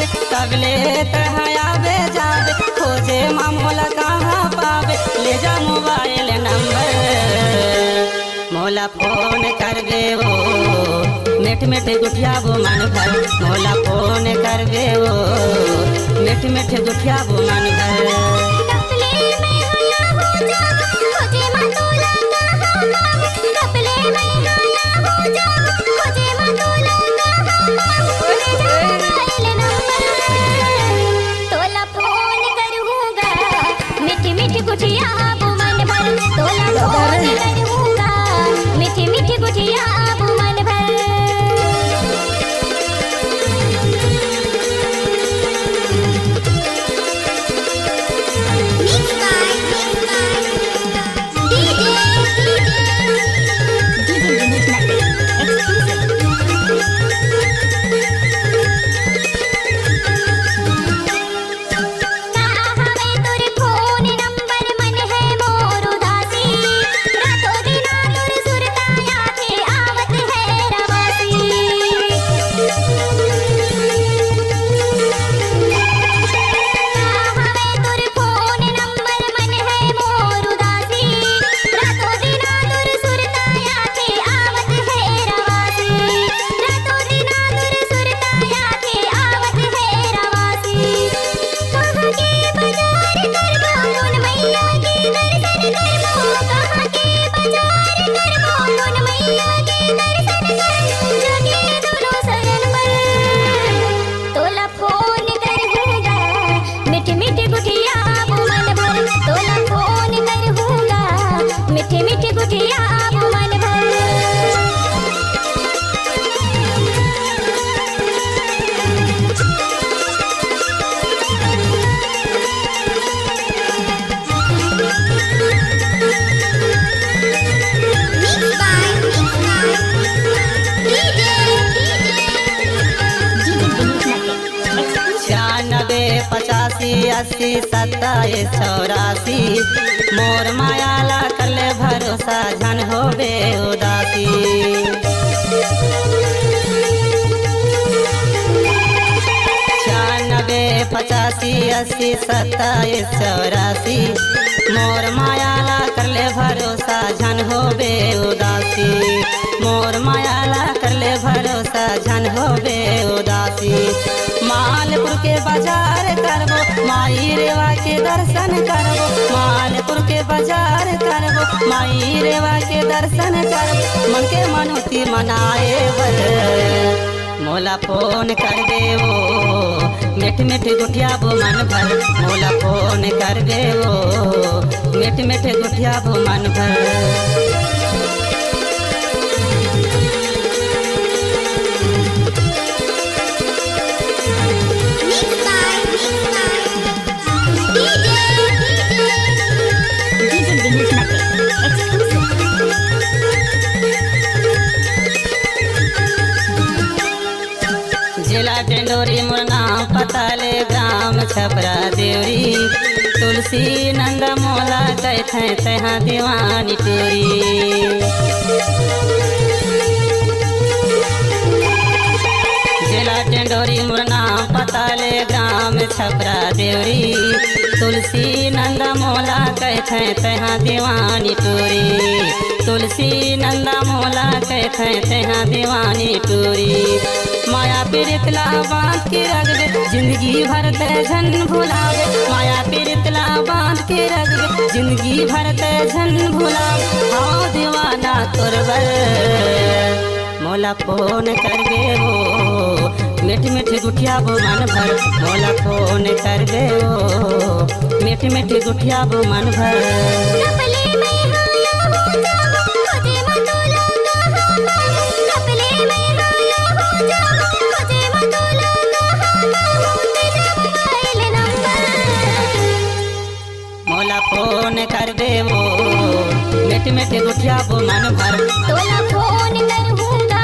पावे, तबले तहायावे जावे, खोजे मोला कहाँ पावे, ले जा मोबाइल नंबर, मोला फोन करबे वो, मिठ मिठ गुठिया वो मन भर, मोला फोन करबे वो, मिठ मिठ गुठिया वो मन भर। पचासी अस्सी 27 84 मोर मायाला करले भरोसा झन होबे उदासी। 96 85 80 27 84 मोर मायाला करले भरोसा झन होबे उदासी, मोर मायाला करले भरोसा झन होबे उदासी। मालपुर के बाजार करबो, माई रेवा के दर्शन करबो, मालपुर के बाजार करबो, माई रेवा के दर्शन करबो, मन के मनोती मनाए बर, मोला फोन कर देवो, मिठ मिठ गुठिया बो मन भर, मोला फोन कर देवो, मिठ मिठ गुठिया बो मन भर। जिला टेंडोरी मुरना पताले ग्राम छपरा देवरी, तुलसी नंद मोला कहते तहाँ दीवानी टोरी। जिला टेंडोरी मुरना पताले ग्राम छपरा देवरी, तुलसी नंद मोला कहते तहाँ दीवानी टोरी, तुलसी नंद मोला कहते तहाँ दीवानी टोरी। माया पीड़ितला बांध के रख दे, जिंदगी भर ते झन भुलावे, माया पीड़ितला बांध के रख दे, जिंदगी भर ते झन भुलावे, हाँ दीवाना तोरबर, मोला फोन कर देवो, मिठ मिठ गुठिया बो मन भर, मोला फोन कर देवो, मिठ मिठ गुठिया बो मन भर। मोला फोन कर देवो, मिठ मिठ गुठिया बो मन भर, तोला फोन करूँगा,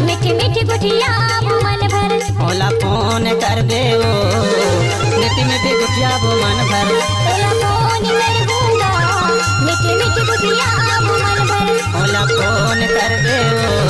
मिठ मिठ गुठिया बो मन भर, मोला फोन कर देवो, मिठ मिठ गुठिया बो मन भर, तोला फोन करूँगा, मिठ मिठ गुठिया बो मन भर, मोला फोन कर देवो।